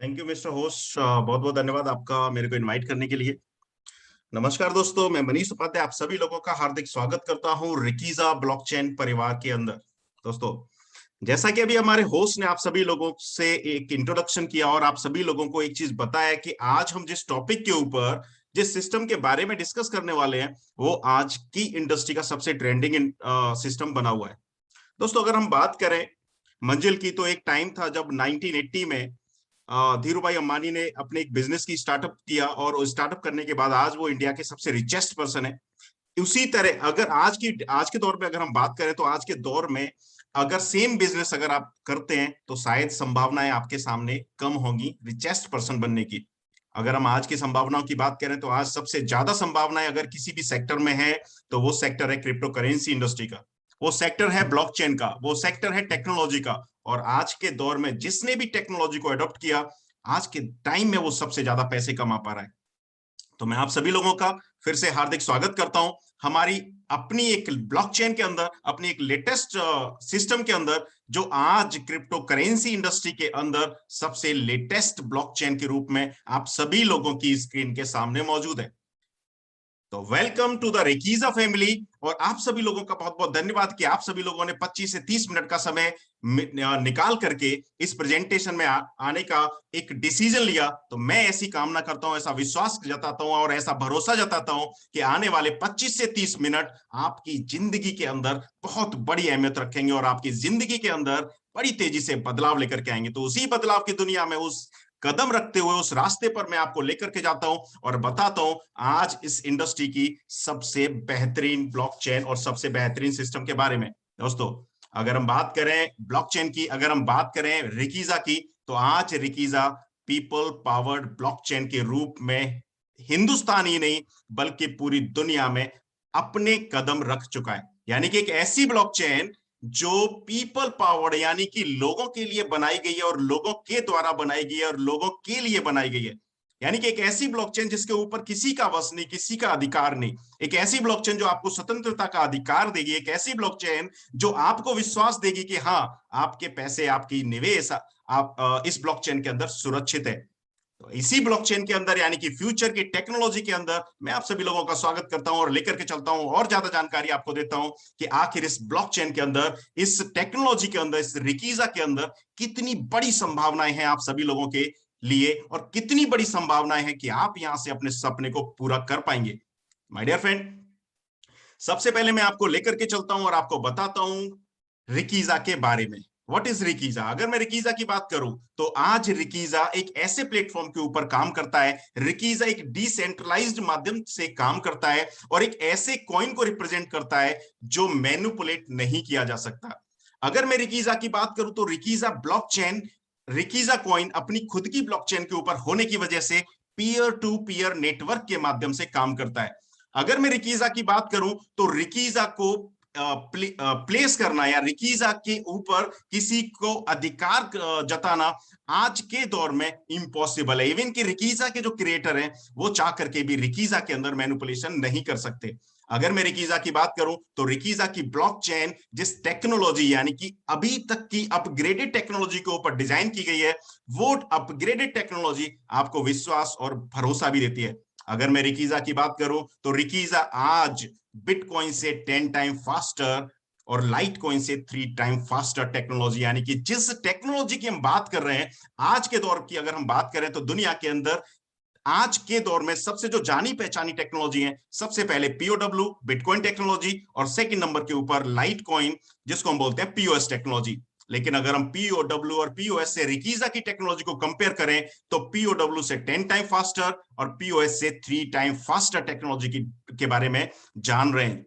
Thank you mister host. बहुत बहुत धन्यवाद आपका मेरे को इनवाइट करने के लिए। नमस्कार दोस्तों, मैं मनीष उपाध्याय आप सभी लोगों का हार्दिक स्वागत करता हूं रिकीजा ब्लॉकचेन परिवार के अंदर। दोस्तों, जैसा कि अभी हमारे होस्ट ने आप सभी लोगों से एक इंट्रोडक्शन किया और आप सभी लोगों को एक चीज बताया कि आज हम जिस टॉपिक के ऊपर जिस सिस्टम के बारे में डिस्कस करने वाले हैं वो आज की इंडस्ट्री का सबसे ट्रेंडिंग सिस्टम बना हुआ है। दोस्तों, अगर हम बात करें मंजिल की, तो एक टाइम था जब 1980 में धीरू भाई अंबानी ने अपने एक बिजनेस की स्टार्टअप किया और स्टार्टअप करने के बाद आज वो इंडिया के सबसे रिचेस्ट पर्सन है। उसी तरह अगर आज के दौर पे अगर हम बात करें तो आज के दौर में अगर सेम बिजनेस अगर आप करते हैं तो शायद संभावनाएं आपके सामने कम होंगी रिचेस्ट पर्सन बनने की। अगर हम आज की संभावनाओं की बात करें तो आज सबसे ज्यादा संभावनाएं अगर किसी भी सेक्टर में है तो वो सेक्टर है क्रिप्टो करेंसी इंडस्ट्री का, वो सेक्टर है ब्लॉकचेन का, वो सेक्टर है टेक्नोलॉजी का। और आज के दौर में जिसने भी टेक्नोलॉजी को अडॉप्ट किया आज के टाइम में वो सबसे ज्यादा पैसे कमा पा रहा है। तो मैं आप सभी लोगों का फिर से हार्दिक स्वागत करता हूं हमारी अपनी एक ब्लॉकचेन के अंदर, अपनी एक लेटेस्ट सिस्टम के अंदर, जो आज क्रिप्टो करेंसी इंडस्ट्री के अंदर सबसे लेटेस्ट ब्लॉकचेन के रूप में आप सभी लोगों की स्क्रीन के सामने मौजूद है। तो वेलकम टू द रेकीजा फैमिली। और आप सभी लोगों का बहुत बहुत धन्यवाद कि आप सभी लोगों ने 25 से 30 मिनट का समय निकाल करके इस प्रेजेंटेशन में आने का एक डिसीजन लिया। तो मैं ऐसी कामना करता हूं, ऐसा विश्वास जताता हूं और ऐसा भरोसा जताता हूं कि आने वाले 25 से 30 मिनट आपकी जिंदगी के अंदर बहुत बड़ी अहमियत रखेंगे और आपकी जिंदगी के अंदर बड़ी तेजी से बदलाव लेकर के आएंगे। तो उसी बदलाव की दुनिया में उस कदम रखते हुए उस रास्ते पर मैं आपको लेकर के जाता हूं और बताता हूं आज इस इंडस्ट्री की सबसे बेहतरीन ब्लॉकचेन और सबसे बेहतरीन सिस्टम के बारे में। दोस्तों, अगर हम बात करें ब्लॉकचेन की, अगर हम बात करें रिकीजा की, तो आज रिकीजा पीपल पावर्ड ब्लॉकचेन के रूप में हिंदुस्तान ही नहीं बल्कि पूरी दुनिया में अपने कदम रख चुका है। यानी कि एक ऐसी ब्लॉकचेन जो पीपल पावर्ड यानी कि लोगों के लिए बनाई गई है और लोगों के द्वारा बनाई गई है और लोगों के लिए बनाई गई है। यानी कि एक ऐसी ब्लॉकचेन जिसके ऊपर किसी का वश नहीं, किसी का अधिकार नहीं। एक ऐसी ब्लॉकचेन जो आपको स्वतंत्रता का अधिकार देगी, एक ऐसी ब्लॉकचेन जो आपको विश्वास देगी कि हाँ, आपके पैसे, आपकी निवेश आप इस ब्लॉकचेन के अंदर सुरक्षित है। तो इसी ब्लॉकचेन के अंदर यानी कि फ्यूचर की टेक्नोलॉजी के अंदर मैं आप सभी लोगों का स्वागत करता हूं और लेकर के चलता हूं और ज्यादा जानकारी आपको देता हूं कि आखिर इस ब्लॉकचेन के अंदर, इस टेक्नोलॉजी के अंदर, इस रिकीजा के अंदर कितनी बड़ी संभावनाएं हैं आप सभी लोगों के लिए और कितनी बड़ी संभावनाएं हैं कि आप यहां से अपने सपने को पूरा कर पाएंगे। माय डियर फ्रेंड, सबसे पहले मैं आपको लेकर के चलता हूं और आपको बताता हूं रिकीजा के बारे में। व्हाट इज रिकीजा? अगर मैं रिकीजा की बात करूं तो आज रिकीजा एक ऐसे प्लेटफॉर्म के ऊपर काम करता है। रिकीजा एक डिसेंट्रलाइज्ड माध्यम से काम करता है और एक ऐसे कॉइन को रिप्रेजेंट करता है जो मैनिपुलेट नहीं किया जा सकता। अगर मैं रिकीजा की बात करूं तो रिकीजा ब्लॉकचेन, रिकीजा कॉइन अपनी खुद की ब्लॉकचेन के ऊपर होने की वजह से पीयर टू पीयर नेटवर्क के माध्यम से काम करता है। अगर मैं रिकीजा की बात करूं तो रिकीजा को प्लेस करना या रिकीजा के ऊपर किसी को अधिकार जताना आज के दौर में इम्पॉसिबल है। इवन कि रिकीजा के जो क्रिएटर हैं वो चाह करके भी रिकीजा के अंदर मैनिपुलेशन नहीं कर सकते। अगर मैं रिकीजा की बात करूं तो रिकीजा की ब्लॉकचेन जिस टेक्नोलॉजी यानी कि अभी तक की अपग्रेडेड टेक्नोलॉजी के ऊपर डिजाइन की गई है, वो अपग्रेडेड टेक्नोलॉजी आपको विश्वास और भरोसा भी देती है। अगर मैं रिकीजा की बात करूं तो रिकीजा आज बिटकॉइन से 10 टाइम फास्टर और लाइट कॉइन से 3 टाइम फास्टर टेक्नोलॉजी, यानी कि जिस टेक्नोलॉजी की हम बात कर रहे हैं आज के दौर की अगर हम बात करें तो दुनिया के अंदर आज के दौर में सबसे जो जानी पहचानी टेक्नोलॉजी है, सबसे पहले पीओडब्ल्यू बिटकॉइन टेक्नोलॉजी और सेकंड नंबर के ऊपर लाइट कॉइन जिसको हम बोलते हैं पीओएस टेक्नोलॉजी। लेकिन अगर हम पीओडब्ल्यू और पीओएस से रिकीजा की टेक्नोलॉजी को कंपेयर करें तो पीओडब्ल्यू से 10 टाइम फास्टर और पीओएस से 3 टाइम फास्टर टेक्नोलॉजी के बारे में जान रहे हैं।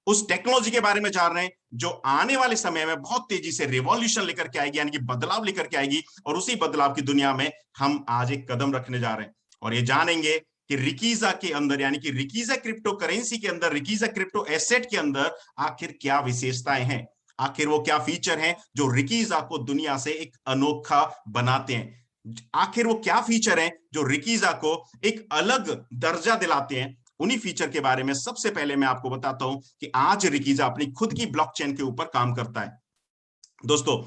उस टेक्नोलॉजी के बारे में जान रहे हैं जो आने वाले समय में बहुत तेजी से रिवॉल्यूशन लेकर के आएगी, यानी कि बदलाव लेकर के आएगी। और उसी बदलाव की दुनिया में हम आज एक कदम रखने जा रहे हैं और ये जानेंगे कि रिकीजा के अंदर यानी कि रिकीजा क्रिप्टो करेंसी के अंदर, रिकीजा क्रिप्टो एसेट के अंदर आखिर क्या विशेषताएं हैं, आखिर वो क्या फीचर हैं जो रिकीजा को दुनिया से एक अनोखा बनाते हैं, आखिर वो क्या फीचर हैं जो रिकीजा को एक अलग दर्जा दिलाते हैं। उन्हीं फीचर के बारे में सबसे पहले मैं आपको बताता हूं कि आज रिकीजा अपनी खुद की ब्लॉकचेन के ऊपर काम करता है। दोस्तों,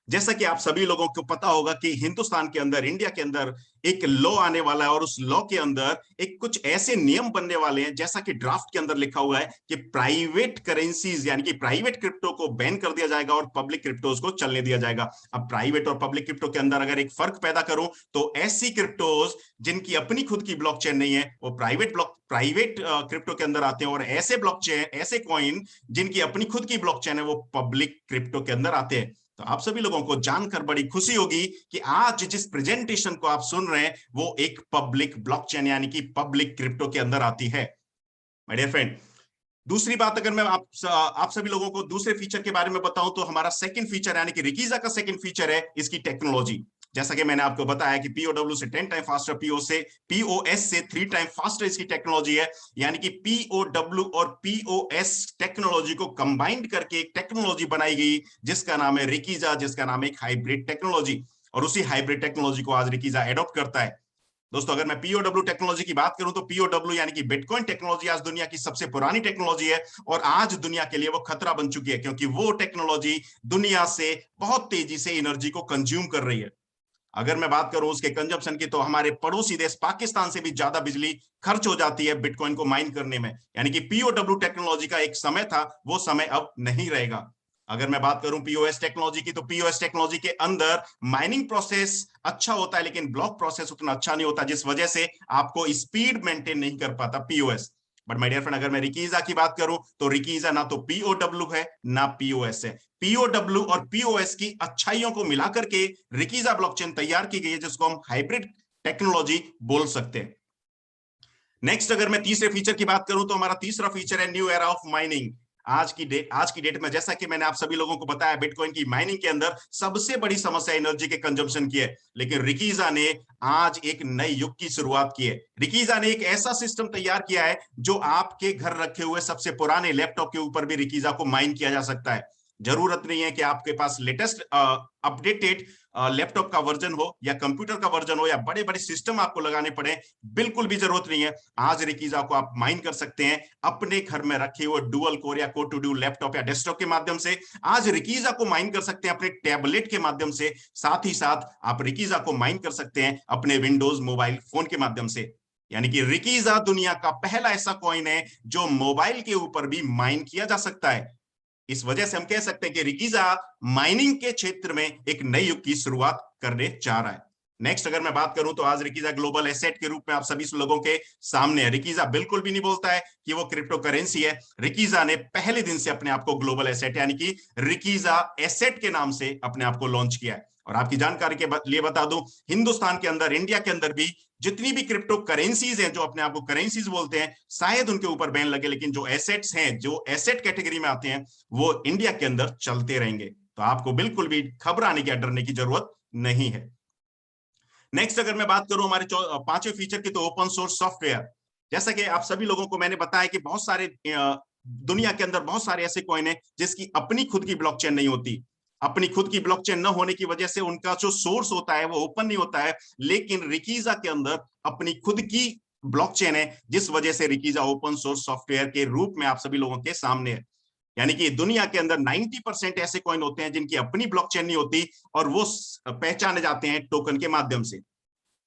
जैसा कि आप सभी लोगों को पता होगा कि हिंदुस्तान के अंदर, इंडिया के अंदर एक लॉ आने वाला है और उस लॉ के अंदर एक कुछ ऐसे नियम बनने वाले हैं, जैसा कि ड्राफ्ट के अंदर लिखा हुआ है कि प्राइवेट करेंसीज यानी कि प्राइवेट क्रिप्टो को बैन कर दिया जाएगा और पब्लिक क्रिप्टोज को चलने दिया जाएगा। अब प्राइवेट और पब्लिक क्रिप्टो के अंदर अगर एक फर्क पैदा करूं तो ऐसी क्रिप्टोज जिनकी अपनी खुद की ब्लॉकचेन नहीं है वो प्राइवेट क्रिप्टो के अंदर आते हैं, और ऐसे ब्लॉकचेन, ऐसे कॉइन जिनकी अपनी खुद की ब्लॉकचेन है वो पब्लिक क्रिप्टो के अंदर आते हैं। तो आप सभी लोगों को जानकर बड़ी खुशी होगी कि आज जिस प्रेजेंटेशन को आप सुन रहे हैं वो एक पब्लिक ब्लॉकचेन यानी कि पब्लिक क्रिप्टो के अंदर आती है माय डियर फ्रेंड। दूसरी बात, अगर मैं आप सभी लोगों को दूसरे फीचर के बारे में बताऊं तो हमारा सेकंड फीचर यानी कि रिकीजा का सेकंड फीचर है इसकी टेक्नोलॉजी। जैसा कि मैंने आपको बताया कि पीओडब्ल्यू से 10 टाइम फास्टर, पीओएस से 3 टाइम फास्टर इसकी टेक्नोलॉजी है। यानी कि पीओडब्ल्यू और पीओएस टेक्नोलॉजी को कंबाइंड करके एक टेक्नोलॉजी बनाई गई जिसका नाम है रिकीजा, जिसका नाम है एक हाइब्रिड टेक्नोलॉजी, और उसी हाइब्रिड टेक्नोलॉजी को आज रिकीजा एडॉप्ट करता है। दोस्तों, अगर मैं पीओडब्ल्यू टेक्नोलॉजी की बात करूं तो पीओडब्ल्यू यानी कि बिटकॉइन टेक्नोलॉजी आज दुनिया की सबसे पुरानी टेक्नोलॉजी है और आज दुनिया के लिए वो खतरा बन चुकी है, क्योंकि वो टेक्नोलॉजी दुनिया से बहुत तेजी से एनर्जी को कंज्यूम कर रही है। अगर मैं बात करूं उसके कंजम्पशन की तो हमारे पड़ोसी देश पाकिस्तान से भी ज्यादा बिजली खर्च हो जाती है बिटकॉइन को माइन करने में। यानी कि पीओडब्ल्यू टेक्नोलॉजी का एक समय था, वो समय अब नहीं रहेगा। अगर मैं बात करूं पीओएस टेक्नोलॉजी की तो पीओएस टेक्नोलॉजी के अंदर माइनिंग प्रोसेस अच्छा होता है लेकिन ब्लॉक प्रोसेस उतना अच्छा नहीं होता, जिस वजह से आपको स्पीड मेंटेन नहीं कर पाता POS. But my dear friend, अगर मैं रिकीजा की बात करूं तो रिकीजा ना तो पीओडब्ल्यू है ना पीओएस है। पीओडब्ल्यू और पीओएस की अच्छाइयों को मिलाकर के रिकीजा ब्लॉकचेन तैयार की गई है, जिसको हम हाइब्रिड टेक्नोलॉजी बोल सकते हैं। नेक्स्ट, अगर मैं तीसरे फीचर की बात करूं तो हमारा तीसरा फीचर है न्यू एरा ऑफ माइनिंग। आज की डेट में, जैसा कि मैंने आप सभी लोगों को बताया, बिटकॉइन की माइनिंग के अंदर सबसे बड़ी समस्या एनर्जी के कंजम्पशन की है, लेकिन रिकीजा ने आज एक नए युग की शुरुआत की है। रिकीजा ने एक ऐसा सिस्टम तैयार किया है जो आपके घर रखे हुए सबसे पुराने लैपटॉप के ऊपर भी रिकीजा को माइन किया जा सकता है। जरूरत नहीं है कि आपके पास लेटेस्ट अपडेटेड लैपटॉप का वर्जन हो या कंप्यूटर का वर्जन हो या बड़े बड़े सिस्टम आपको लगाने पड़े, बिल्कुल भी जरूरत नहीं है। आज रिकीजा को आप माइन कर सकते हैं अपने घर में रखे हुए डुअल कोर या कोर टू डू लैपटॉप या डेस्कटॉप के माध्यम से। आज रिकीजा को माइन कर सकते हैं अपने टैबलेट के माध्यम से, साथ ही साथ आप रिकीजा को माइन कर सकते हैं अपने विंडोज मोबाइल फोन के माध्यम से। यानी कि रिकीजा दुनिया का पहला ऐसा कॉइन है जो मोबाइल के ऊपर भी माइन किया जा सकता है। इस वजह से हम कह सकते हैं कि रिकीजा माइनिंग के क्षेत्र में एक नए युग की शुरुआत करने जा रहा है। नेक्स्ट, अगर मैं बात करूं तो आज रिकीजा ग्लोबल एसेट के रूप में आप सभी लोगों के सामने है। रिकीजा बिल्कुल भी नहीं बोलता है कि वो क्रिप्टो करेंसी है। रिकीजा ने पहले दिन से अपने आप को ग्लोबल एसेट यानी कि रिकीजा एसेट के नाम से अपने आप को लॉन्च किया है। और आपकी जानकारी के लिए बता दूं, हिंदुस्तान के अंदर, इंडिया के अंदर भी जितनी भी क्रिप्टो करेंसीज हैं जो अपने आप को करेंसीज बोलते हैं, शायद उनके ऊपर बैन लगे, लेकिन जो एसेट्स हैं, जो एसेट कैटेगरी में आते हैं, वो इंडिया के अंदर चलते रहेंगे। तो आपको बिल्कुल भी घबराने की, डरने की जरूरत नहीं है। नेक्स्ट, अगर मैं बात करूं हमारे पांचवें फीचर की तो ओपन सोर्स सॉफ्टवेयर। जैसा कि आप सभी लोगों को मैंने बताया कि बहुत सारे दुनिया के अंदर बहुत सारे ऐसे कॉइन है जिसकी अपनी खुद की ब्लॉकचेन नहीं होती। अपनी खुद की ब्लॉकचेन न होने की वजह से उनका जो सोर्स होता है वो ओपन नहीं होता है, लेकिन रिकीजा के अंदर अपनी खुद की ब्लॉकचेन है, जिस वजह से रिकीजा ओपन सोर्स सॉफ्टवेयर के रूप में आप सभी लोगों के सामने है। यानी कि दुनिया के अंदर 90% ऐसे कॉइन होते हैं जिनकी अपनी ब्लॉकचेन नहीं होती और वो पहचाने जाते हैं टोकन के माध्यम से।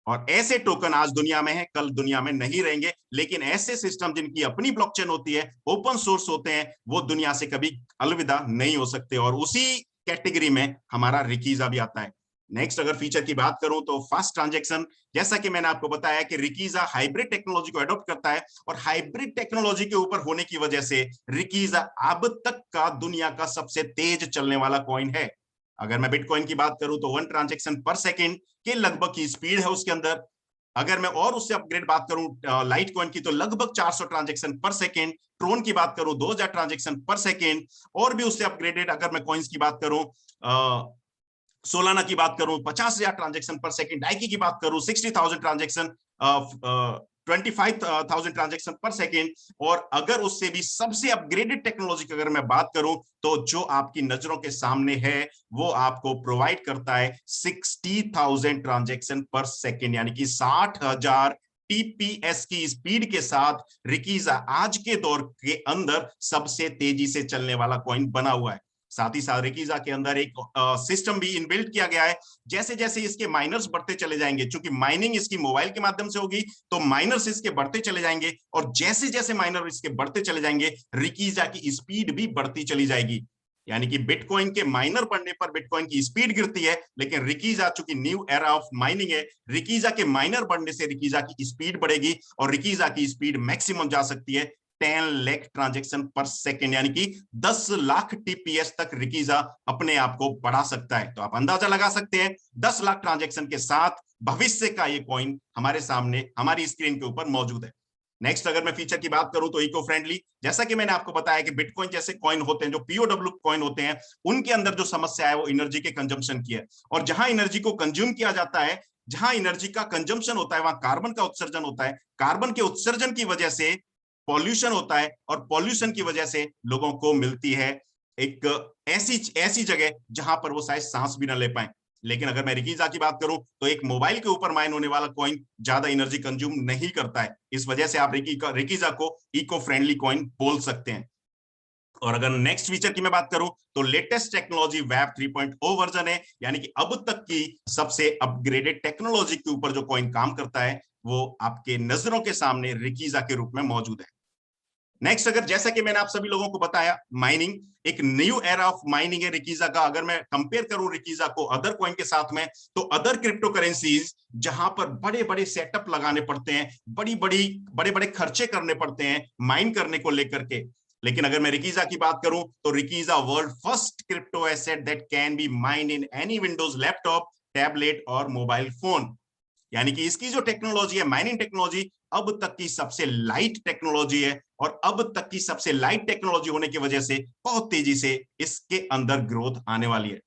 और ऐसे टोकन आज दुनिया में है, कल दुनिया में नहीं रहेंगे, लेकिन ऐसे सिस्टम जिनकी अपनी ब्लॉकचेन होती है, ओपन सोर्स होते हैं, वो दुनिया से कभी अलविदा नहीं हो सकते, और उसी कैटेगरी में हमारा रिकीजा भी आता है। नेक्स्ट, अगर फीचर की बात करूं तो फास्ट ट्रांजैक्शन। जैसा कि मैंने आपको बताया कि रिकीजा हाइब्रिड टेक्नोलॉजी को अडॉप्ट करता है, और हाइब्रिड टेक्नोलॉजी के ऊपर होने की वजह से रिकीजा अब तक का दुनिया का सबसे तेज चलने वाला कॉइन है। अगर मैं बिटकॉइन की बात करूं तो 1 ट्रांजैक्शन पर सेकेंड के लगभग की स्पीड है उसके अंदर। अगर मैं और उससे अपग्रेड बात करूं लाइट कॉइन की तो लगभग 400 ट्रांजैक्शन पर सेकेंड। ट्रोन की बात करूं 2000 ट्रांजैक्शन पर सेकेंड। और भी उससे अपग्रेडेड अगर मैं कॉइन्स की बात करूं, सोलाना की बात करूं 50,000 ट्रांजैक्शन पर सेकंड, डाइकी की बात करूं 60,000 ट्रांजैक्शन, 25,000 ट्रांजैक्शन पर सेकंड। और अगर उससे भी सबसे अपग्रेडेड टेक्नोलॉजी की अगर मैं बात करूं तो जो आपकी नजरों के सामने है वो आपको प्रोवाइड करता है 60,000 ट्रांजैक्शन पर सेकंड, यानी कि 60,000 टीपीएस की स्पीड के साथ रिकीजा आज के दौर के अंदर सबसे तेजी से चलने वाला कॉइन बना हुआ है। साथ ही साथ रिकीजा के अंदर एक सिस्टम भी इनबिल्ट किया गया है। जैसे जैसे इसके माइनर्स बढ़ते चले जाएंगे, चूंकि माइनिंग इसकी मोबाइल के माध्यम से होगी, तो माइनर्स इसके बढ़ते चले जाएंगे, और जैसे जैसे माइनर इसके बढ़ते चले जाएंगे रिकीजा की स्पीड भी बढ़ती चली जाएगी। यानी कि बिटकॉइन के माइनर बढ़ने पर बिटकॉइन की स्पीड गिरती है, लेकिन रिकीजा चूंकि न्यू एरा ऑफ माइनिंग है, रिकीजा के माइनर बढ़ने से रिकीजा की स्पीड बढ़ेगी, और रिकीजा की स्पीड मैक्सिमम जा सकती है 10 लाख ट्रांजेक्शन पर सेकेंड, यानी कि 10 लाख टीपीएस तक रिकीजा अपने आप को बढ़ा सकता है। तो आप अंदाजा लगा सकते हैं 10 लाख ट्रांजेक्शन के साथ भविष्य का ये कॉइन हमारे सामने हमारी स्क्रीन के ऊपर मौजूद है। नेक्स्ट अगर मैं फीचर की बात करूं तो इको फ्रेंडली, जैसा कि मैंने आपको बताया कि बिटकॉइन जैसे कॉइन होते हैं, जो पीओडब्ल्यू कॉइन होते हैं, उनके अंदर जो समस्या है वो एनर्जी के कंजम्पशन की है, और जहां एनर्जी को कंज्यूम किया जाता है, जहां एनर्जी का कंजम्पशन होता है, वहां कार्बन का उत्सर्जन होता है। कार्बन के उत्सर्जन की वजह से पॉल्यूशन होता है, और पॉल्यूशन की वजह से लोगों को मिलती है एक ऐसी ऐसी जगह जहां पर वो शायद सांस भी ना ले पाए। लेकिन अगर मैं रिकीजा की बात करूं तो एक मोबाइल के ऊपर माइन होने वाला कॉइन ज्यादा एनर्जी कंज्यूम नहीं करता है, इस वजह से आप रिकीजा को इको फ्रेंडली कॉइन बोल सकते हैं। और अगर नेक्स्ट फीचर की मैं बात करूं तो लेटेस्ट टेक्नोलॉजी वेब 3.0 वर्जन है, यानी कि अब तक की सबसे अपग्रेडेड टेक्नोलॉजी के ऊपर जो कॉइन काम करता है वो आपके नजरों के सामने रिकीजा के रूप में मौजूद है। नेक्स्ट, अगर जैसा कि मैंने आप सभी लोगों को बताया, माइनिंग एक न्यू एरा ऑफ माइनिंग है रिकीजा का। अगर मैं कंपेयर करूं रिकीजा को अदर कॉइन के साथ में, तो अदर क्रिप्टो करेंसीज जहां पर बड़े बड़े सेटअप लगाने पड़ते हैं, बड़े बड़े खर्चे करने पड़ते हैं माइन करने को लेकर के, लेकिन अगर मैं रिकीजा की बात करूं तो रिकीजा world first crypto asset that can be mined in any Windows laptop, tablet और मोबाइल फोन। यानी कि इसकी जो टेक्नोलॉजी है, माइनिंग टेक्नोलॉजी, अब तक की सबसे लाइट टेक्नोलॉजी है, और अब तक की सबसे लाइट टेक्नोलॉजी होने की वजह से बहुत तेजी से इसके अंदर ग्रोथ आने वाली है।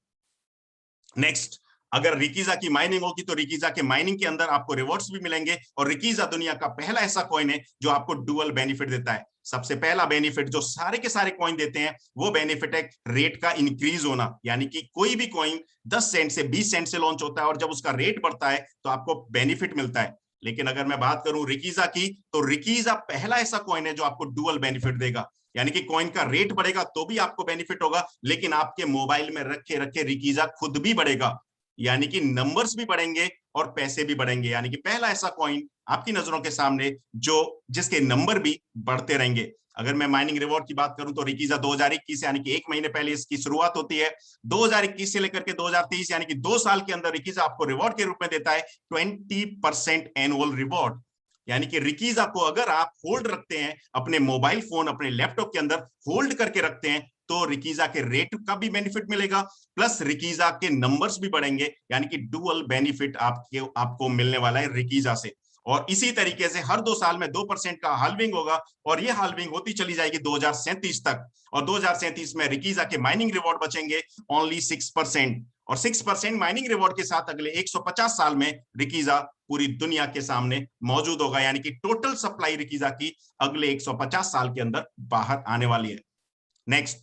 नेक्स्ट, अगर रिकीजा की माइनिंग होगी तो रिकीजा के माइनिंग के अंदर आपको रिवॉर्ड्स भी मिलेंगे, और रिकीजा दुनिया का पहला ऐसा कॉइन है जो आपको डुअल बेनिफिट देता है। सबसे पहला बेनिफिट जो सारे के सारे कॉइन देते हैं वो बेनिफिट है रेट का इंक्रीज होना, यानी कि कोई भी कॉइन 10 सेंट से 20 सेंट से लॉन्च होता है, और जब उसका रेट बढ़ता है तो आपको बेनिफिट मिलता है। लेकिन अगर मैं बात करूं रिकीजा की, तो रिकीजा पहला ऐसा कॉइन है जो आपको डुअल बेनिफिट देगा, यानी कि कॉइन का रेट बढ़ेगा तो भी आपको बेनिफिट होगा, लेकिन आपके मोबाइल में रखे रखे रिकीजा खुद भी बढ़ेगा, यानी कि नंबर्स भी बढ़ेंगे और पैसे भी बढ़ेंगे। यानी कि पहला ऐसा कॉइन आपकी नजरों के सामने जो जिसके नंबर भी बढ़ते रहेंगे। अगर मैं माइनिंग रिवॉर्ड की बात करूं तो रिकीजा 2021 यानी कि 1 महीने पहले इसकी शुरुआत होती है। 2021 से लेकर के 2023 यानी कि 2 साल के अंदर रिकीजा आपको रिवॉर्ड के रूप में देता है 20% एनुअल रिवॉर्ड। यानी कि रिकीजा को अगर आप होल्ड रखते हैं, अपने मोबाइल फोन अपने लैपटॉप के अंदर होल्ड करके रखते हैं, तो रिकीजा के रेट का भी बेनिफिट मिलेगा, प्लस रिकीजा के नंबर्स भी बढ़ेंगे, यानी कि डुअल बेनिफिट आपको मिलने वाला है रिकीजा से। और इसी तरीके से हर 2 साल में 2% का हाल्विंग होगा, और ये हाल्विंग होती चली जाएगी 2037 तक, और 2037 में रिकीजा के माइनिंग रिवॉर्ड बचेंगे ओनली 6%, और 6% माइनिंग रिवॉर्ड के साथ अगले 150 साल में रिकीजा पूरी दुनिया के सामने मौजूद होगा, यानी कि टोटल सप्लाई रिकीजा की अगले 150 साल के अंदर बाहर आने वाली है। नेक्स्ट,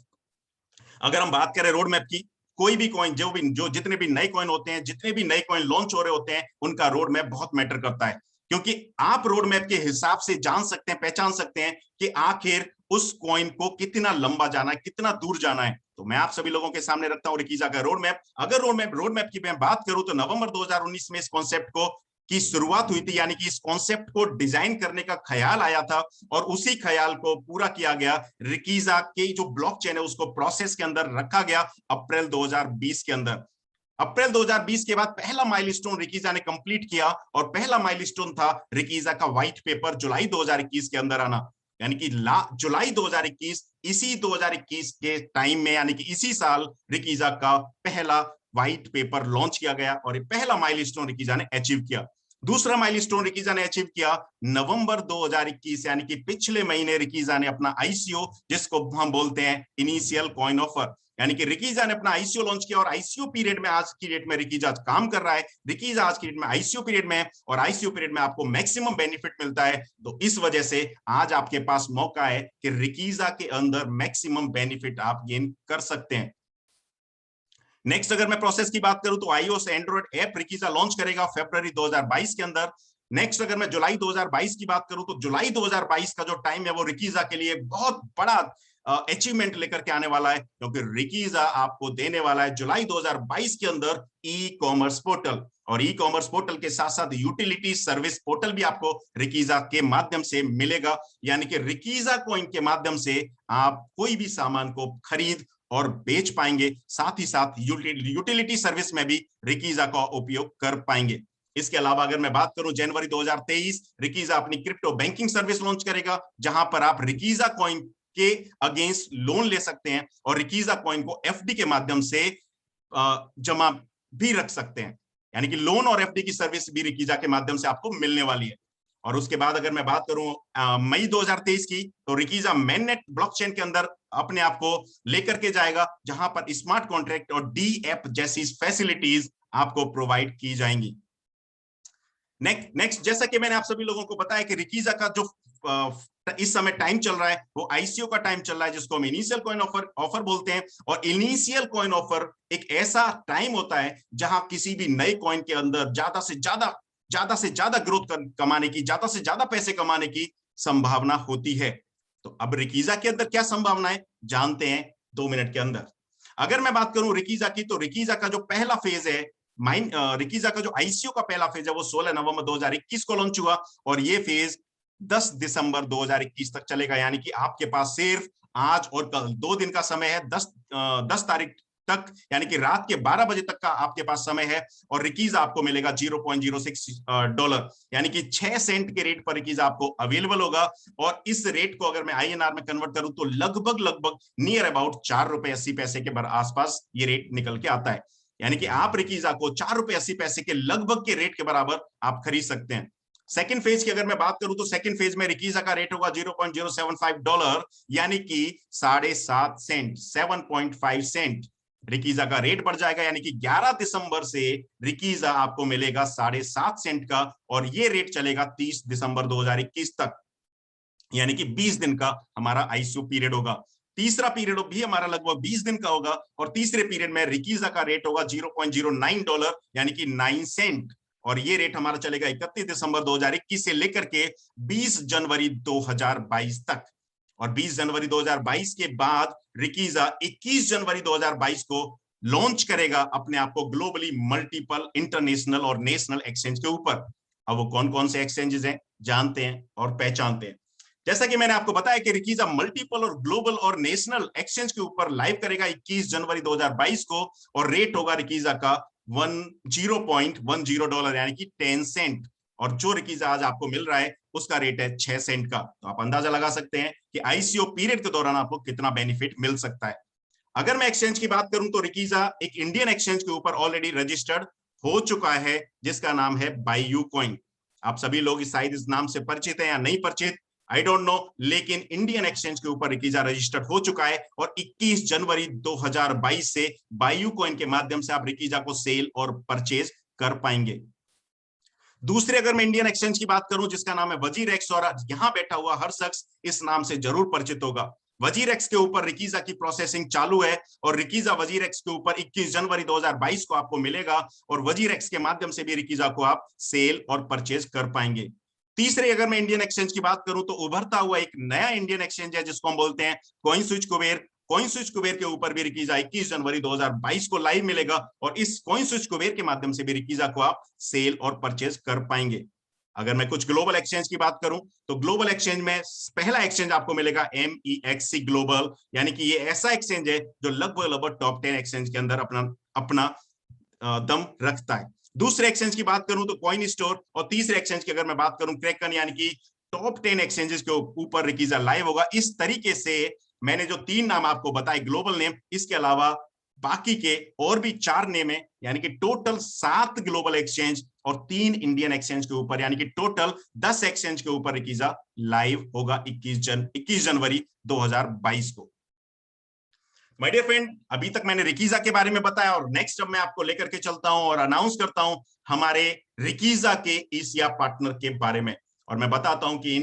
अगर हम बात करें रोड मैप की, कोई भी कॉइन जो जितने भी नए कॉइन होते हैं, जितने भी नए कॉइन लॉन्च हो रहे होते हैं, उनका रोड मैप बहुत मैटर करता है, क्योंकि आप रोड मैप के हिसाब से जान सकते हैं, पहचान सकते हैं कि आखिर उस कॉइन को कितना लंबा जाना है, कितना दूर जाना है। तो मैं आप सभी लोगों के सामने रखता हूं रिकीजा का रोड मैप। अगर रोड मैप की मैं बात करूं तो नवंबर 2019 में इस कॉन्सेप्ट की शुरुआत हुई थी, यानी कि इस कॉन्सेप्ट को डिजाइन करने का ख्याल आया था, और उसी ख्याल को पूरा किया गया, रिकीजा के जो ब्लॉकचेन है उसको प्रोसेस के अंदर रखा गया अप्रैल 2020 के अंदर। अप्रैल 2020 के बाद पहला माइलस्टोन रिकीजा ने कंप्लीट किया, और पहला माइलस्टोन था रिकीजा का व्हाइट पेपर जुलाई 2021 के अंदर आना, यानी कि जुलाई 2021, इसी 2021 के टाइम में, यानी कि इसी साल रिकीजा का पहला व्हाइट पेपर लॉन्च किया गया, और ये पहला माइलस्टोन रिकीजा ने अचीव किया। दूसरा माइलस्टोन रिकीजा ने अचीव किया नवंबर 2021, यानी कि पिछले महीने रिकीजा ने अपना आईसीओ, जिसको हम बोलते हैं इनिशियल कॉइन ऑफर, यानी कि रिकीजा ने अपना आईसीओ लॉन्च किया, और आईसीओ पीरियड में आज की डेट में रिकीजा काम कर रहा है। रिकीजा आज की डेट में आईसीओ पीरियड में है, और आईसीओ पीरियड में आपको मैक्सिमम बेनिफिट मिलता है, तो इस वजह से आज आपके पास मौका है कि रिकीजा के अंदर मैक्सिमम बेनिफिट आप गेन कर सकते हैं। नेक्स्ट, अगर मैं प्रोसेस की बात करूं तो आईओएस एंड्रॉइड ऐप रिकीजा लॉन्च करेगा फरवरी 2022 के अंदर। नेक्स्ट, अगर मैं जुलाई 2022 की बात करूं तो जुलाई 2022 का जो टाइम है वो रिकीजा के लिए बहुत बड़ा अचीवमेंट लेकर के आने वाला है, क्योंकि रिकीजा आपको देने वाला है जुलाई 2022 के अंदर ई कॉमर्स पोर्टल, और ई कॉमर्स पोर्टल के साथ साथ यूटिलिटी सर्विस पोर्टल भी आपको रिकीजा के माध्यम से मिलेगा। यानी कि रिकीजा कॉइन के माध्यम से आप कोई भी सामान को खरीद और बेच पाएंगे, साथ ही साथ यूटिलिटी सर्विस में भी रिकीजा का उपयोग कर पाएंगे। इसके अलावा अगर मैं बात करूं, जनवरी 2023 रिकीजा अपनी क्रिप्टो बैंकिंग सर्विस लॉन्च करेगा, जहां पर आप रिकीजा कॉइन के अगेंस्ट लोन ले सकते हैं और रिकीजा कॉइन को एफडी के माध्यम से जमा भी रख सकते हैं। यानी कि लोन और एफडी की सर्विस भी रिकीजा के माध्यम से आपको मिलने वाली है। और उसके बाद अगर मैं बात करूं मई 2023 की, तो रिकीजा मेननेट ब्लॉकचेन के अंदर अपने आप को लेकर के जाएगा, जहां पर स्मार्ट कॉन्ट्रैक्ट और डी ऐप जैसी फैसिलिटीज आपको प्रोवाइड की जाएंगी। नेक्स्ट, जैसा कि मैंने आप सभी लोगों को बताया कि रिकीजा का जो इस समय टाइम चल रहा है वो आईसीओ का टाइम चल रहा है, जिसको हम इनिशियल कॉइन ऑफर बोलते हैं। और इनिशियल कॉइन ऑफर एक ऐसा टाइम होता है जहां किसी भी नए कॉइन के अंदर ज्यादा से ज्यादा ग्रोथ कमाने की, ज्यादा से ज्यादा पैसे कमाने की संभावना होती है। तो अब रिकीजा के अंदर क्या संभावना है जानते हैं 2 मिनट के अंदर। अगर मैं बात करूं रिकीजा की, तो रिकीजा का जो पहला फेज है, रिकीजा का जो आईसीओ का पहला फेज है वो 16 नवंबर 2021 को लॉन्च हुआ, और ये फेज 10 दिसंबर 2021 तक चलेगा। यानी कि आपके पास सिर्फ आज और कल 2 दिन का समय है, 10 तारीख तक, यानी कि रात के 12 बजे तक का आपके पास समय है। और रिकीजा आपको मिलेगा $0.06, यानी कि 6 सेंट के रेट पर रिकीजा आपको अवेलेबल होगा। और इस रेट को अगर मैं आईएनआर में कन्वर्ट करूं तो लगभग नियर अबाउट ₹4.80 के आसपास ये रेट निकल के आता है। यानी कि आप रिकीजा को ₹4.80 के लगभग के रेट के बराबर आप खरीद सकते हैं। सेकंड फेज की अगर मैं बात करूं तो सेकंड फेज में रिकीजा का रेट होगा $0.075, यानी कि 7.5 सेंट, 7.5 सेंट रिकीजा का रेट बढ़ जाएगा। यानी कि 11 दिसंबर से रिकीजा आपको मिलेगा 7.5 सेंट का, और ये रेट चलेगा 30 दिसंबर 2021 तक, यानी कि 20 दिन का हमारा आईसीओ पीरियड होगा। तीसरा पीरियड भी हमारा लगभग 20 दिन का होगा, और तीसरे पीरियड में रिकीजा का रेट होगा $0.09, यानी कि 9 सेंट, और ये रेट हमारा चलेगा 31 दिसंबर 2021 से लेकर के 20 जनवरी 2022 तक। और 20 जनवरी 2022 के बाद रिकीजा 21 जनवरी 2022 को लॉन्च करेगा अपने आप को ग्लोबली मल्टीपल इंटरनेशनल और नेशनल एक्सचेंज के ऊपर। अब वो कौन कौन से एक्सचेंजेस हैं जानते हैं और पहचानते हैं। जैसा कि मैंने आपको बताया कि रिकीजा मल्टीपल और ग्लोबल और नेशनल एक्सचेंज के ऊपर लाइव करेगा 21 जनवरी 2022 को, और रेट होगा रिकीजा का $0.10, यानी कि 10 सेंट। और जो रिकीजा आज आपको मिल रहा है उसका रेट है 6 सेंट का। तो आप अंदाजा लगा सकते हैं कि आईसीओ पीरियड के दौरान आपको कितना बेनिफिट मिल सकता है। अगर मैं एक्सचेंज की बात करूं तो रिकीजा एक इंडियन एक्सचेंज के ऊपर ऑलरेडी रजिस्टर्ड हो चुका है, जिसका नाम है बायू कॉइन। आप सभी लोग शायद इस नाम से परिचित हैं या नहीं परिचित, आई डोंट नो, लेकिन इंडियन एक्सचेंज के ऊपर रिकीजा रजिस्टर्ड हो चुका है, और 21 जनवरी 2022 से बायू कॉइन के माध्यम से आप रिकीजा को सेल और परचेज कर पाएंगे। दूसरे अगर मैं इंडियन एक्सचेंज की बात करूं जिसका नाम है वजीरेक्स, और यहां बैठा हुआ हर शख्स इस नाम से जरूर परिचित होगा। वजीरेक्स के ऊपर रिकीजा की प्रोसेसिंग चालू है, और रिकीजा वजीरेक्स के ऊपर 21 जनवरी 2022 को आपको मिलेगा, और वजीरेक्स के माध्यम से भी रिकीजा को आप सेल और परचेज कर पाएंगे। तीसरे अगर मैं इंडियन एक्सचेंज की बात करूं तो उभरता हुआ एक नया इंडियन एक्सचेंज है जिसको हम बोलते हैं coin switch Kuber. Coin switch Kuber के ऊपर भी रिकीजा 21 जनवरी 2022 को लाइव मिलेगा, और इस कॉइन स्विच कुबेर के माध्यम से भी रिकीजा को आप सेल और परचेज कर पाएंगे। अगर मैं कुछ ग्लोबल एक्सचेंज की बात करूं तो ग्लोबल एक्सचेंज में पहला एक्सचेंज आपको मिलेगा MEXC ग्लोबल, यानी कि ये ऐसा एक्सचेंज है जो लगभग टॉप 10 एक्सचेंज के अंदर अपना दम रखता है। दूसरे एक्सचेंज की बात करूं तो कॉइन स्टोर, और तीसरे एक्सचेंज की अगर मैं बात करूं क्रेकन, यानी कि टॉप 10 एक्सचेंजेस के ऊपर रिकीजा लाइव होगा। इस तरीके से मैंने जो 3 नाम आपको बताए ग्लोबल नेम, इसके अलावा बाकी के और भी 4 नेम है, यानी कि टोटल 7 ग्लोबल एक्सचेंज और 3 इंडियन एक्सचेंज के ऊपर, यानी कि टोटल 10 एक्सचेंज के ऊपर रिकीजा लाइव होगा 21 जनवरी 2022 को। माय डियर फ्रेंड, अभी तक मैंने रिकीजा के बारे में बताया, और नेक्स्ट अब मैं आपको लेकर के चलता हूं और अनाउंस करता हूं हमारे रिकीजा के एशिया पार्टनर के बारे में। और मैं बताता हूं कि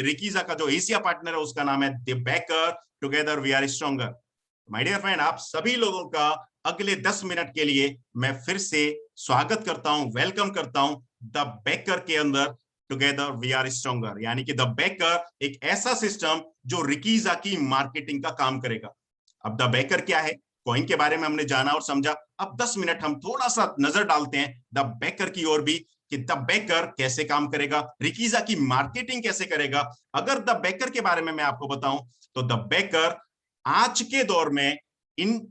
रिकीजा का जो एशिया पार्टनर है उसका नाम है the baker together we are stronger. My dear friend, आप सभी लोगों का अगले 10 मिनट के लिए मैं फिर से स्वागत करता हूं, वेलकम करता हूं द बेकर के अंदर, टुगेदर वी आर स्ट्रॉन्गर, यानी कि द बेकर एक ऐसा सिस्टम जो रिकीजा की मार्केटिंग का काम करेगा। अब द बेकर क्या है, कॉइन के बारे में हमने जाना और समझा। अब 10 मिनट हम थोड़ा सा नजर डालते हैं द बेकर की ओर भी, कि द बेकर कैसे काम करेगा, रिकीजा की मार्केटिंग कैसे करेगा। अगर द बेकर के बारे में मैं आपको बताऊं तो द बेकर आज के दौर में इन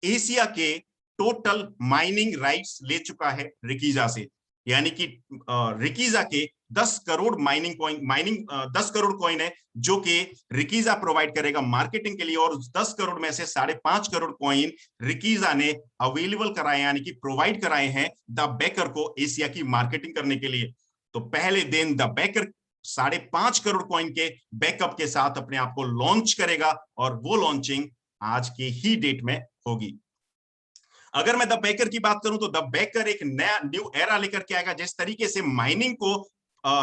एशिया के टोटल माइनिंग राइट्स ले चुका है रिकीजा से, यानी कि रिकीजा के 10 करोड़ माइनिंग 10 करोड़ कॉइन है जो कि रिकीजा प्रोवाइड करेगा मार्केटिंग के लिए, और 10 करोड़ में से 5.5 करोड़ कॉइन रिकीजा ने अवेलेबल कराए, यानी कि प्रोवाइड कराए हैं द बेकर को एशिया की मार्केटिंग करने के लिए। तो पहले दिन द बेकर 5.5 करोड़ कॉइन के बैकअप के साथ अपने आप को लॉन्च करेगा, और वो लॉन्चिंग आज की ही डेट में होगी। अगर मैं द बेकर की बात करूं तो द बेकर एक नया न्यू एरा लेकर के आएगा। जिस तरीके से माइनिंग को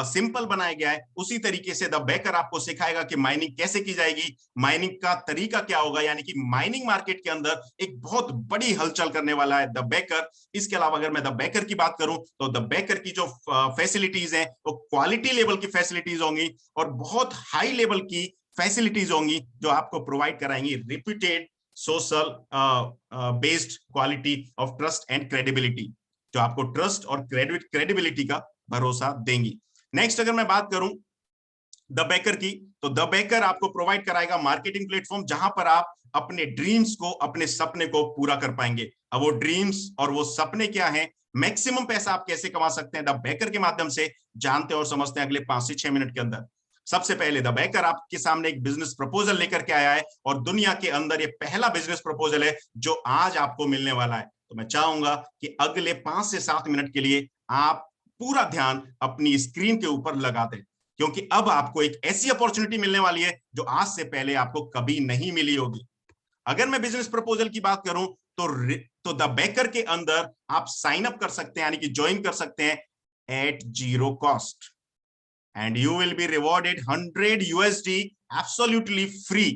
सिंपल बनाया गया है, उसी तरीके से द बेकर आपको सिखाएगा कि माइनिंग कैसे की जाएगी, माइनिंग का तरीका क्या होगा, यानी कि माइनिंग मार्केट के अंदर एक बहुत बड़ी हलचल करने वाला है द बेकर। इसके अलावा अगर मैं द बेकर की बात करूं तो द बेकर की जो फैसिलिटीज हैं वो क्वालिटी लेवल की फैसिलिटीज होंगी, और बहुत हाई लेवल की फैसिलिटीज होंगी जो आपको प्रोवाइड कराएंगी reputed social based quality of trust and credibility, जो आपको ट्रस्ट और क्रेडिबिलिटी का भरोसा देंगी। नेक्स्ट अगर मैं बात करूं द बेकर की, तो द बेकर आपको प्रोवाइड कराएगा मार्केटिंग प्लेटफॉर्म जहां पर आप अपने ड्रीम्स को, अपने सपने को पूरा कर पाएंगे। अब वो ड्रीम्स और वो सपने क्या है, मैक्सिमम पैसा आप कैसे कमा सकते हैं द बेकर के माध्यम से, जानते और समझते हैं अगले 5 से 6 मिनट के अंदर। सबसे पहले द बेकर आपके सामने एक बिजनेस प्रपोजल लेकर के आया है, और दुनिया के अंदर ये पहला बिजनेस प्रपोजल है जो आज आपको मिलने वाला है। तो मैं चाहूंगा कि अगले 5 से 7 मिनट के लिए आप पूरा ध्यान अपनी स्क्रीन के ऊपर लगा दें, क्योंकि अब आपको एक ऐसी अपॉर्चुनिटी मिलने वाली है जो आज से पहले आपको कभी नहीं मिली होगी। अगर मैं बिजनेस प्रपोजल की बात करूं तो द बेकर के अंदर आप साइन अप कर सकते हैं, यानी कि ज्वाइन कर सकते हैं at zero cost, and you will be rewarded 100 USD absolutely free.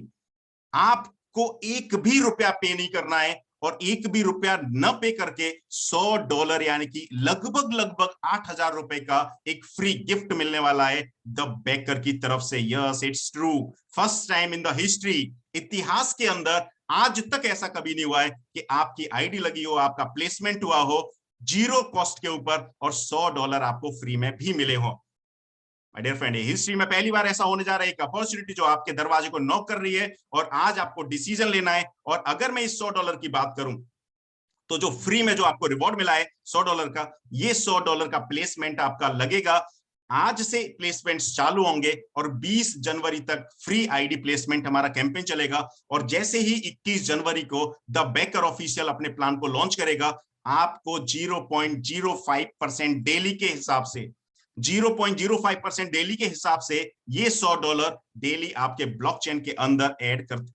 आपको एक भी रुपया पे नहीं करना है, और एक भी रुपया न पे करके $100 यानी कि लगभग 8,000 रुपए का एक फ्री गिफ्ट मिलने वाला है द बेकर की तरफ से। Yes, it's true, first time in the history, इतिहास के अंदर आज तक ऐसा कभी नहीं हुआ है कि आपकी आईडी लगी हो, आपका प्लेसमेंट हुआ हो जीरो कॉस्ट के ऊपर, और $100 आपको फ्री में भी मिले हो। माय डियर फ्रेंड, हिस्ट्री में पहली बार ऐसा होने जा रहा है, एक अपॉर्चुनिटी जो आपके दरवाजे को नॉक कर रही है, और आज आपको डिसीजन लेना है। और अगर मैं इस $100 की बात करूं तो जो फ्री में जो आपको रिवॉर्ड मिला है $100 का, ये $100 का प्लेसमेंट आपका लगेगा। आज से प्लेसमेंट्स चालू होंगे और 20 जनवरी तक फ्री आईडी प्लेसमेंट हमारा कैंपेन चलेगा। और जैसे ही 21 जनवरी को द बेकर ऑफिशियल अपने प्लान को लॉन्च करेगा, आपको 0.05% डेली के हिसाब से 0.05% डेली के हिसाब से ये $100 डेली आपके ब्लॉकचेन के अंदर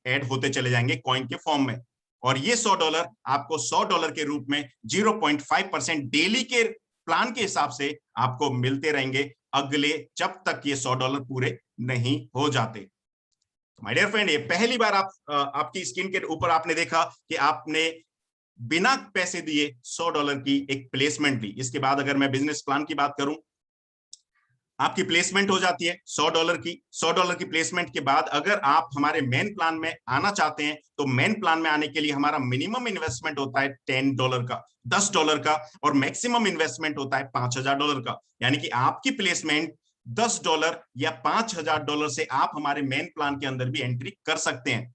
ऐड होते चले जाएंगे कॉइन के फॉर्म में। और ये $100 आपको $100 के रूप में 0.5% डेली के प्लान के हिसाब से आपको मिलते रहेंगे अगले, जब तक ये $100 पूरे नहीं हो जाते। माय डियर फ्रेंड, ये पहली बार आपकी स्क्रीन के ऊपर आपने देखा कि आपने बिना पैसे दिए $100 की एक प्लेसमेंट ली। इसके बाद अगर मैं बिजनेस प्लान की बात करूं, आपकी प्लेसमेंट हो जाती है $100 की। $100 की प्लेसमेंट के बाद अगर आप हमारे मेन प्लान में आना चाहते हैं, तो मेन प्लान में आने के लिए हमारा मिनिमम इन्वेस्टमेंट होता है $10 का, $10 का, और मैक्सिमम इन्वेस्टमेंट होता है $5,000 का। यानी कि आपकी प्लेसमेंट $10 या $5,000 से आप हमारे मेन प्लान के अंदर भी एंट्री कर सकते हैं।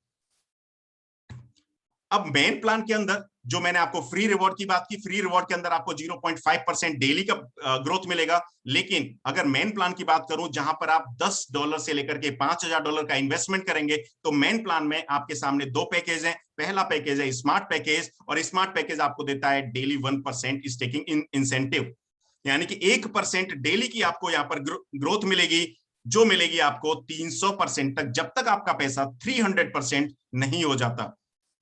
अब मेन प्लान के अंदर जो मैंने आपको फ्री रिवॉर्ड की बात की, फ्री रिवॉर्ड के अंदर आपको 0.5% डेली का ग्रोथ मिलेगा। लेकिन अगर मेन प्लान की बात करूं, जहां पर आप $10 से लेकर के $5,000 का इन्वेस्टमेंट करेंगे, तो मेन प्लान में आपके सामने 2 पैकेज हैं। पहला पैकेज है स्मार्ट पैकेज, और स्मार्ट पैकेज आपको देता है डेली 1% स्टेकिंग इंसेंटिव, यानी कि 1% डेली की आपको यहां पर ग्रोथ मिलेगी, जो मिलेगी आपको 300% तक, जब तक आपका पैसा 300% नहीं हो जाता।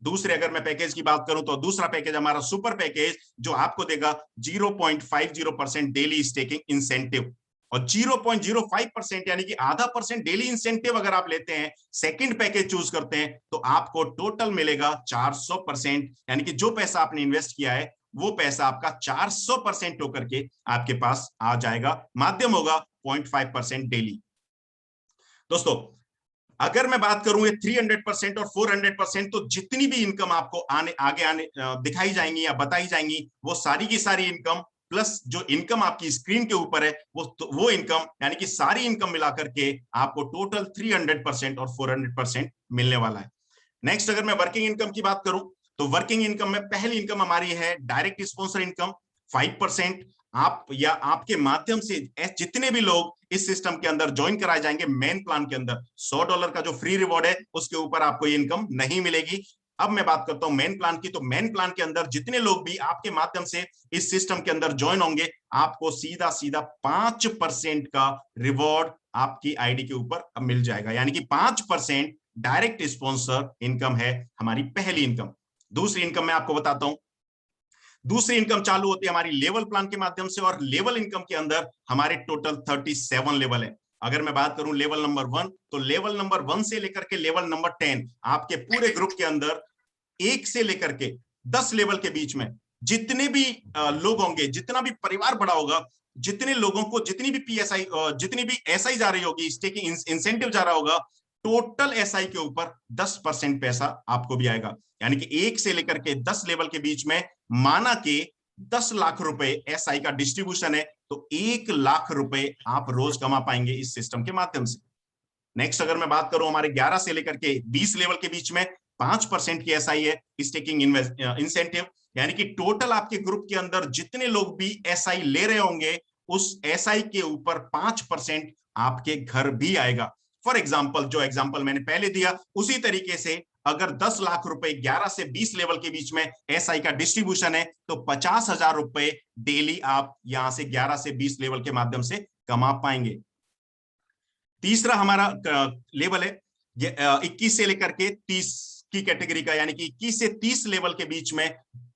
दूसरे अगर मैं पैकेज की बात करूं तो दूसरा पैकेज हमारा सुपर पैकेज, जो आपको देगा 0.50% डेली स्टेकिंग इंसेंटिव, और 0.05% यानी कि आधा परसेंट डेली इंसेंटिव अगर आप लेते हैं, सेकंड पैकेज चूज करते हैं, तो आपको टोटल मिलेगा 400%, यानी कि जो पैसा आपने इन्वेस्ट किया है वो पैसा आपका 400% होकर के आपके पास आ जाएगा। माध्यम होगा 0.5% डेली। दोस्तों अगर मैं बात करूं ये 300% और 400%, तो जितनी भी इनकम आपको आगे आने दिखाई जाएंगी या बताई जाएंगी, वो सारी की सारी इनकम प्लस जो इनकम आपकी स्क्रीन के ऊपर है वो इनकम, यानी कि सारी इनकम मिलाकर के आपको टोटल 300% और 400% मिलने वाला है। नेक्स्ट अगर मैं वर्किंग इनकम की बात करूं, तो वर्किंग इनकम में पहली इनकम हमारी है डायरेक्ट स्पॉन्सर इनकम 5%। आप या आपके माध्यम से जितने भी लोग इस सिस्टम के अंदर ज्वाइन कराए जाएंगे, मेन प्लान के अंदर $100 का जो फ्री रिवॉर्ड है उसके ऊपर आपको ये इनकम नहीं मिलेगी। अब मैं बात करता हूं मेन प्लान की, तो मेन प्लान के अंदर जितने लोग भी आपके माध्यम से इस सिस्टम के अंदर ज्वाइन होंगे, आपको सीधा सीधा 5% का रिवॉर्ड आपकी आईडी के ऊपर मिल जाएगा, यानी कि 5% डायरेक्ट स्पॉन्सर इनकम है हमारी पहली इनकम। दूसरी इनकम मैं आपको बताता हूं। दूसरी इनकम चालू होती है हमारी लेवल प्लान के माध्यम से, और लेवल इनकम के अंदर हमारे टोटल 37 लेवल है। अगर मैं बात करूं लेवल नंबर 1, तो लेवल नंबर 1 से लेकर के लेवल नंबर 10 आपके पूरे ग्रुप के अंदर 1 से लेकर के 10 लेवल के बीच में जितने भी लोग होंगे, जितना भी परिवार बड़ा होगा, जितने लोगों को जितनी भी पीएसआई जितनी भी एसआई जा रही होगी, स्टेकिंग इंसेंटिव जा रहा होगा, टोटल एसआई के ऊपर 10% पैसा आपको भी आएगा। यानी कि 1 से लेकर के 10 लेवल के बीच में माना कि 10 लाख रुपए एसआई का डिस्ट्रीब्यूशन है, तो 1 लाख रुपए आप रोज कमा पाएंगे इस सिस्टम के माध्यम से। नेक्स्ट अगर मैं बात करूं हमारे 11 से लेकर के 20 लेवल के बीच में 5% की एसआई है, स्टेकिंग इंसेंटिव, यानी कि टोटल आपके ग्रुप के अंदर जितने लोग भी एसआई ले रहे होंगे, उस एसआई के ऊपर 5% आपके घर भी आएगा। फॉर एग्जाम्पल, जो एग्जाम्पल मैंने पहले दिया उसी तरीके से अगर 10 लाख रुपए 11 से 20 लेवल के बीच में एसआई का डिस्ट्रीब्यूशन है, तो 50,000 रुपए डेली आप यहां से 11 से 20 लेवल के माध्यम से कमा पाएंगे। तीसरा हमारा लेवल है 21 से लेकर के 30 की कैटेगरी का, यानी कि 21 से 30 लेवल के बीच में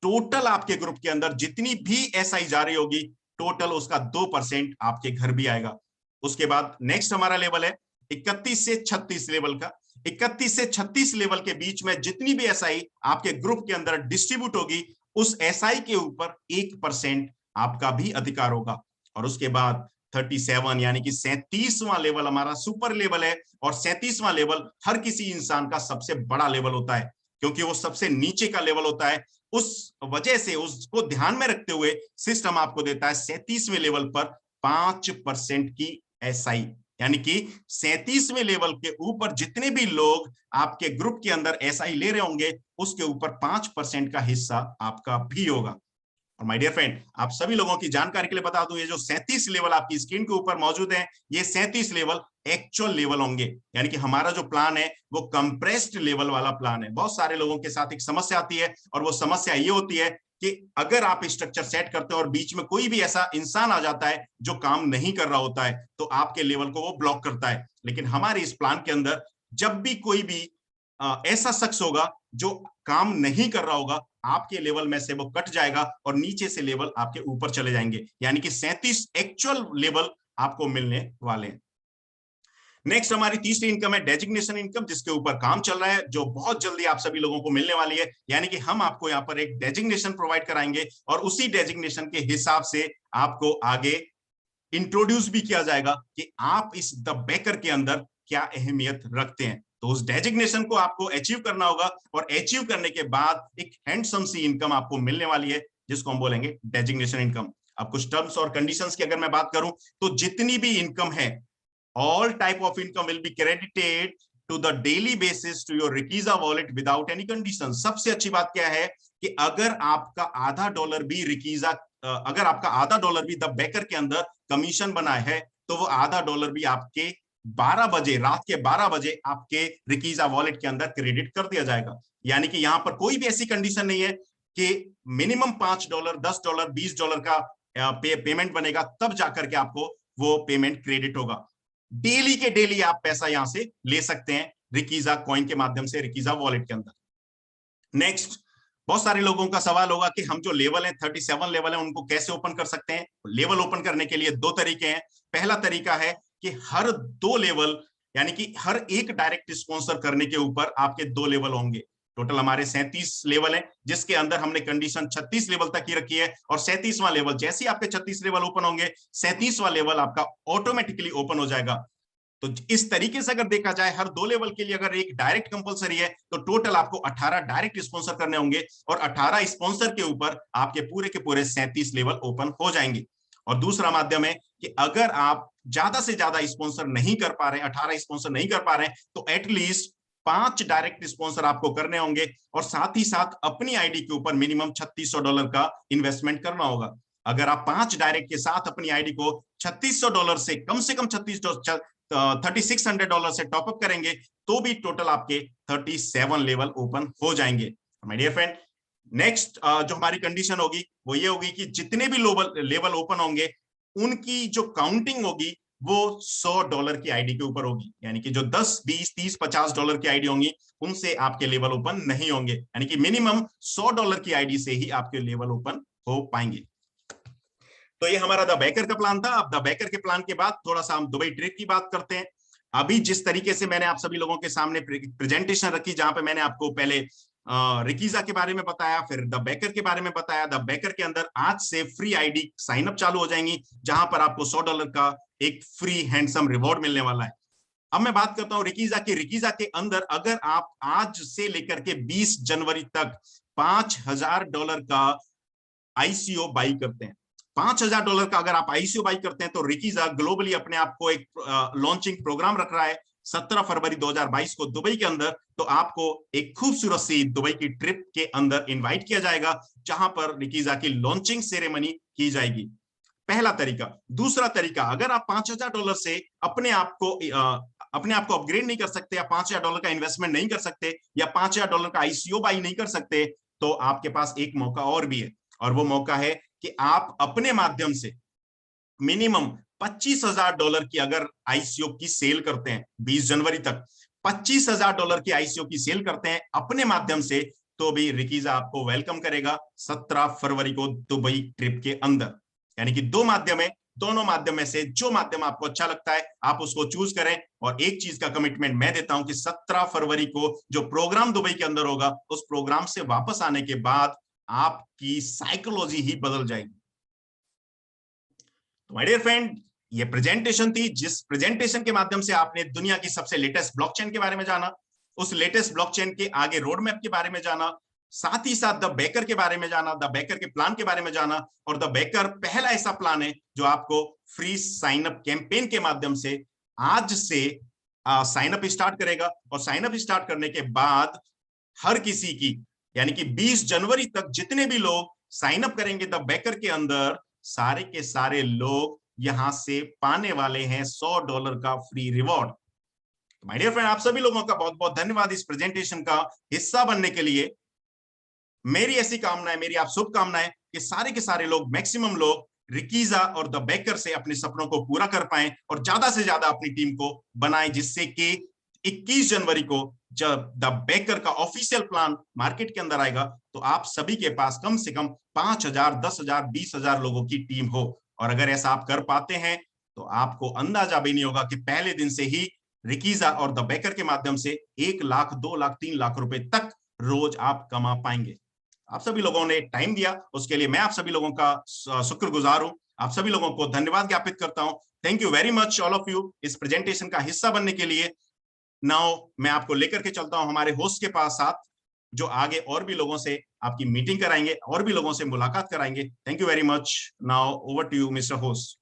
टोटल आपके ग्रुप के अंदर जितनी भी एसआई जा रही होगी, टोटल उसका 2% आपके घर भी आएगा। उसके बाद नेक्स्ट हमारा लेवल है 31 से 36 लेवल का। 31 से 36 लेवल के बीच में जितनी भी एसआई आपके ग्रुप के अंदर डिस्ट्रीब्यूट होगी, उस एसआई के ऊपर 1% आपका भी अधिकार होगा। और उसके बाद 37 यानी कि 37वां लेवल हमारा सुपर लेवल है, और 37वां लेवल हर किसी इंसान का सबसे बड़ा लेवल होता है, क्योंकि वो सबसे नीचे का लेवल होता है। उस वजह से उसको ध्यान में रखते हुए सिस्टम आपको देता है 37वें लेवल पर 5% की एसआई, यानी कि 37वें लेवल के ऊपर जितने भी लोग आपके ग्रुप के अंदर एसआई ले रहे होंगे, उसके ऊपर 5% का हिस्सा आपका भी होगा। और माय डियर फ्रेंड, आप सभी लोगों की जानकारी के लिए बता दूं, ये जो 37 लेवल आपकी स्क्रीन के ऊपर मौजूद है, ये 37 लेवल एक्चुअल लेवल होंगे, यानी कि हमारा जो प्लान है वो कंप्रेस्ड लेवल वाला प्लान है। बहुत सारे लोगों के साथ एक समस्या आती है, और वो समस्या ये होती है कि अगर आप स्ट्रक्चर सेट करते हो और बीच में कोई भी ऐसा इंसान आ जाता है जो काम नहीं कर रहा होता है, तो आपके लेवल को वो ब्लॉक करता है। लेकिन हमारे इस प्लान के अंदर जब भी कोई भी ऐसा शख्स होगा जो काम नहीं कर रहा होगा, आपके लेवल में से वो कट जाएगा और नीचे से लेवल आपके ऊपर चले जाएंगे, यानी कि 37 एक्चुअल लेवल आपको मिलने वाले हैं। नेक्स्ट हमारी तीसरी इनकम है डेजिग्नेशन इनकम, जिसके ऊपर काम चल रहा है, जो बहुत जल्दी आप सभी लोगों को मिलने वाली है। यानी कि हम आपको यहाँ पर एक डेजिग्नेशन प्रोवाइड कराएंगे, और उसी डेजिग्नेशन के हिसाब से आपको आगे इंट्रोड्यूस भी किया जाएगा कि आप इस द बेकर के अंदर क्या अहमियत रखते हैं। तो उस डेजिग्नेशन को आपको अचीव करना होगा, और अचीव करने के बाद एक हैंडसम सी इनकम आपको मिलने वाली है, जिसको हम बोलेंगे डेजिग्नेशन इनकम। अब कुछ टर्म्स और कंडीशंस की अगर मैं बात करूं, तो जितनी भी इनकम है, all type of income will be credited to the daily basis to your Rikiza wallet without any condition। सबसे अच्छी बात क्या है कि अगर आपका आधा डॉलर भी रिकीजा, अगर आपका आधा डॉलर भी द बेकर के अंदर कमीशन बना है, तो वो आधा डॉलर भी आपके 12 बजे, रात के 12 बजे आपके रिकीजा वॉलेट के अंदर क्रेडिट कर दिया जाएगा। यानी कि यहां पर कोई भी ऐसी कंडीशन नहीं है कि मिनिमम $5, $10, $20 का पेमेंट बनेगा तब जाकर के आपको वो पेमेंट क्रेडिट होगा। डेली के डेली आप पैसा यहां से ले सकते हैं रिकीजा कॉइन के माध्यम से, रिकीजा वॉलेट के अंदर। नेक्स्ट, बहुत सारे लोगों का सवाल होगा कि हम जो लेवल है 37 लेवल है, उनको कैसे ओपन कर सकते हैं। लेवल ओपन करने के लिए 2 तरीके हैं। पहला तरीका है कि हर 2 लेवल, यानी कि हर एक डायरेक्ट स्पॉन्सर करने के ऊपर आपके 2 लेवल होंगे। टोटल हमारे 37 लेवल है, जिसके अंदर हमने कंडीशन 36 लेवल तक की रखी है, और 37वां लेवल जैसे ही आपके 36 लेवल ओपन होंगे 37वां लेवल आपका ऑटोमेटिकली ओपन हो जाएगा। तो इस तरीके से अगर देखा जाए हर 2 लेवल के लिए अगर एक डायरेक्ट कंपलसरी है तो टोटल आपको 18 डायरेक्ट स्पॉन्सर करने होंगे, और 18 स्पॉन्सर के ऊपर आपके पूरे के पूरे 37 लेवल ओपन हो जाएंगे। और दूसरा माध्यम है कि अगर आप ज्यादा से ज्यादा स्पॉन्सर नहीं कर पा रहे हैं, 18 स्पॉन्सर नहीं कर पा रहे हैं, तो एटलीस्ट 5 डायरेक्ट स्पॉन्सर आपको करने होंगे, और साथ ही साथ अपनी आईडी के ऊपर मिनिमम $3600 का इन्वेस्टमेंट करना होगा। अगर आप 5 डायरेक्ट के साथ अपनी आईडी को $3600 से कम $3600 से टॉपअप करेंगे तो भी टोटल आपके 37 लेवल ओपन हो जाएंगे। माय डियर फ्रेंड, नेक्स्ट जो हमारी कंडीशन होगी वो ये होगी कि जितने भी लेवल ओपन होंगे उनकी जो काउंटिंग होगी वो $100 की आईडी के ऊपर होगी, यानी कि जो 10, 20, 30, $50 की आईडी होंगी उनसे आपके लेवल ओपन नहीं होंगे, यानी कि मिनिमम $100 की आईडी से ही आपके लेवल ओपन हो पाएंगे। तो ये हमारा द बेकर का प्लान था। अब द बेकर के प्लान के बाद थोड़ा सा हम दुबई ट्रिप की बात करते हैं। अभी जिस तरीके से मैंने आप सभी लोगों के सामने प्रेजेंटेशन रखी, जहां पे मैंने आपको पहले रिकीजा के बारे में बताया, फिर द बेकर के बारे में बताया। द बेकर के अंदर आज से फ्री आईडी साइन अप चालू हो जाएंगी, जहां पर आपको $100 का एक फ्री हैंडसम रिवॉर्ड मिलने वाला है। अब मैं बात करता हूं रिकीजा की। रिकीजा के अंदर अगर आप आज से लेकर के 20 जनवरी तक $5000 का आईसीओ बाई करते हैं, $5000 का अगर आप आईसीओ बाई करते हैं, तो रिकीजा ग्लोबली अपने आप को एक लॉन्चिंग प्रोग्राम रख रहा है 17 फरवरी 2022 को दुबई के अंदर। तो आपको एक खूबसूरत सी दुबई की ट्रिप के अंदर इनवाइट किया जाएगा, जहां पर रिकीजा की लॉन्चिंग सेरेमनी की जाएगी। पहला तरीका। दूसरा तरीका, अगर आप $5000 से अपने आप को अपग्रेड नहीं कर सकते, या $5000 का इन्वेस्टमेंट नहीं कर सकते, या $5000 का आईसीओ बाई नहीं कर सकते, तो आपके पास एक मौका और भी है, और वो मौका है कि आप अपने माध्यम से मिनिमम $25000 की अगर आईसीओ की सेल करते हैं 20 जनवरी तक, $25000 की आईसीओ की सेल करते हैं अपने माध्यम से, तो भी रिकीजा आपको वेलकम करेगा 17 फरवरी को दुबई ट्रिप के अंदर। यानी कि 2 माध्यम है, दोनों माध्यम में से जो माध्यम आपको अच्छा लगता है आप उसको चूज करें। और एक चीज का कमिटमेंट मैं देता हूं कि 17 फरवरी को जो प्रोग्राम दुबई के अंदर होगा, उस प्रोग्राम से वापस आने के बाद आपकी साइकोलॉजी ही बदल जाएगी। तो माय डियर फ्रेंड, ये प्रेजेंटेशन थी, जिस प्रेजेंटेशन के माध्यम से आपने दुनिया की सबसे लेटेस्ट ब्लॉकचेन के बारे में जाना, उस लेटेस्ट ब्लॉकचेन के आगे रोड मैप के बारे में जाना, साथ ही साथ द बेकर के बारे में जाना, द बेकर के प्लान के बारे में जाना। और द बेकर पहला ऐसा प्लान है जो आपको फ्री साइन अप कैंपेन के माध्यम से आज से साइन अप स्टार्ट करेगा, और साइन अप स्टार्ट करने के बाद हर किसी की, यानी कि 20 जनवरी तक जितने भी लोग साइन अप करेंगे द बेकर के अंदर, सारे के सारे लोग यहां से पाने वाले हैं $100 का free reward. My dear friend, आप सभी लोगों का बहुत बहुत धन्यवाद इस प्रेजेंटेशन का हिस्सा बनने के लिए। मेरी ऐसी कामना है, मेरी आप शुभकामनाएं कि सारे के सारे लोग, मैक्सिमम लोग रिकीजा और द बेकर से अपने सपनों को पूरा कर पाएं, और ज्यादा से ज्यादा अपनी टीम को बनाएं, जिससे कि 21 जनवरी को जब द बेकर का ऑफिशियल प्लान मार्केट के अंदर आएगा, तो आप सभी के पास कम से कम 5000, 10000, 20000 लोगों की टीम हो। और अगर ऐसा आप कर पाते हैं तो आपको अंदाजा भी नहीं होगा कि पहले दिन से ही रिकीजा और द बेकर के माध्यम से 1 लाख, 2 लाख, 3 लाख रुपए तक रोज आप कमा पाएंगे। आप सभी लोगों ने टाइम दिया, उसके लिए मैं आप सभी लोगों का शुक्रगुजार हूं। आप सभी लोगों को धन्यवाद ज्ञापित करता हूं। Thank you very much all of you इस प्रेजेंटेशन का हिस्सा बनने के लिए। नाउ मैं आपको लेकर के चलता हूं हमारे होस्ट के पास साथ, जो आगे और भी लोगों से आपकी मीटिंग कराएंगे, और भी लोगों से मुलाकात कराएंगे। Thank you very much. Now over to you mister host.